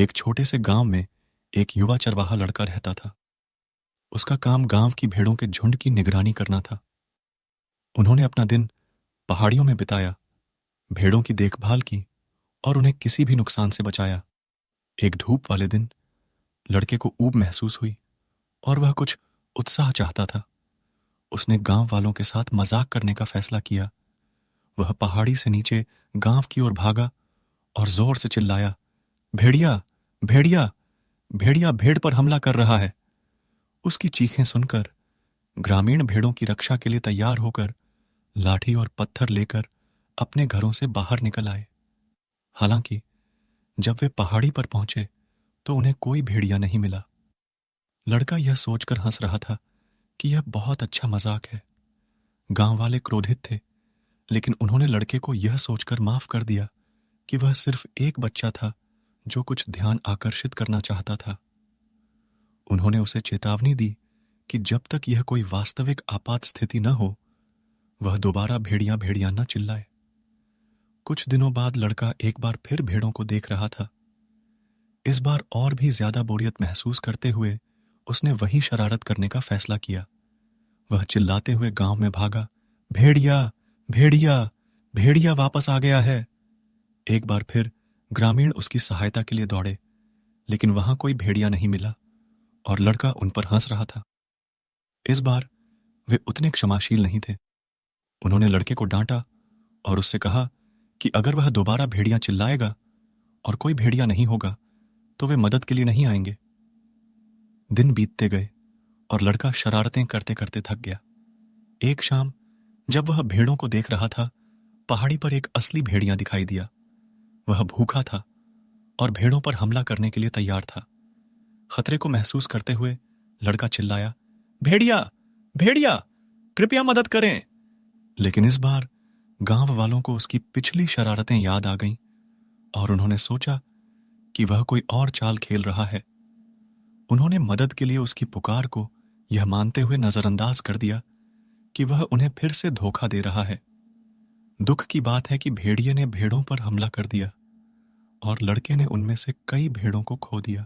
एक छोटे से गांव में एक युवा चरवाहा लड़का रहता था। उसका काम गांव की भेड़ों के झुंड की निगरानी करना था। उन्होंने अपना दिन पहाड़ियों में बिताया, भेड़ों की देखभाल की और उन्हें किसी भी नुकसान से बचाया। एक धूप वाले दिन लड़के को ऊब महसूस हुई और वह कुछ उत्साह चाहता था। उसने गांव वालों के साथ मजाक करने का फैसला किया। वह पहाड़ी से नीचे गांव की ओर भागा और जोर से चिल्लाया, भेड़िया, भेड़िया, भेड़िया भेड़ पर हमला कर रहा है। उसकी चीखें सुनकर ग्रामीण भेड़ों की रक्षा के लिए तैयार होकर लाठी और पत्थर लेकर अपने घरों से बाहर निकल आए। हालांकि जब वे पहाड़ी पर पहुंचे तो उन्हें कोई भेड़िया नहीं मिला। लड़का यह सोचकर हंस रहा था कि यह बहुत अच्छा मजाक है। गांव वाले क्रोधित थे, लेकिन उन्होंने लड़के को यह सोचकर माफ कर दिया कि वह सिर्फ एक बच्चा था जो कुछ ध्यान आकर्षित करना चाहता था। उन्होंने उसे चेतावनी दी कि जब तक यह कोई वास्तविक आपात स्थिति न हो, वह दोबारा भेड़िया भेड़िया न चिल्लाए। कुछ दिनों बाद लड़का एक बार फिर भेड़ों को देख रहा था। इस बार और भी ज्यादा बोरियत महसूस करते हुए उसने वही शरारत करने का फैसला किया। वह चिल्लाते हुए गांव में भागा, भेड़िया, भेड़िया, भेड़िया वापस आ गया है। एक बार फिर ग्रामीण उसकी सहायता के लिए दौड़े, लेकिन वहां कोई भेड़िया नहीं मिला और लड़का उन पर हंस रहा था। इस बार वे उतने क्षमाशील नहीं थे। उन्होंने लड़के को डांटा और उससे कहा कि अगर वह दोबारा भेड़िया चिल्लाएगा और कोई भेड़िया नहीं होगा तो वे मदद के लिए नहीं आएंगे। दिन बीतते गए और लड़का शरारतें करते करते थक गया। एक शाम जब वह भेड़ों को देख रहा था, पहाड़ी पर एक असली भेड़िया दिखाई दिया। वह भूखा था और भेड़ों पर हमला करने के लिए तैयार था। खतरे को महसूस करते हुए लड़का चिल्लाया, भेड़िया, भेड़िया, कृपया मदद करें। लेकिन इस बार गांव वालों को उसकी पिछली शरारतें याद आ गईं और उन्होंने सोचा कि वह कोई और चाल खेल रहा है। उन्होंने मदद के लिए उसकी पुकार को यह मानते हुए नजरअंदाज कर दिया कि वह उन्हें फिर से धोखा दे रहा है। दुख की बात है कि भेड़िए ने भेड़ों पर हमला कर दिया और लड़के ने उनमें से कई भेड़ों को खो दिया।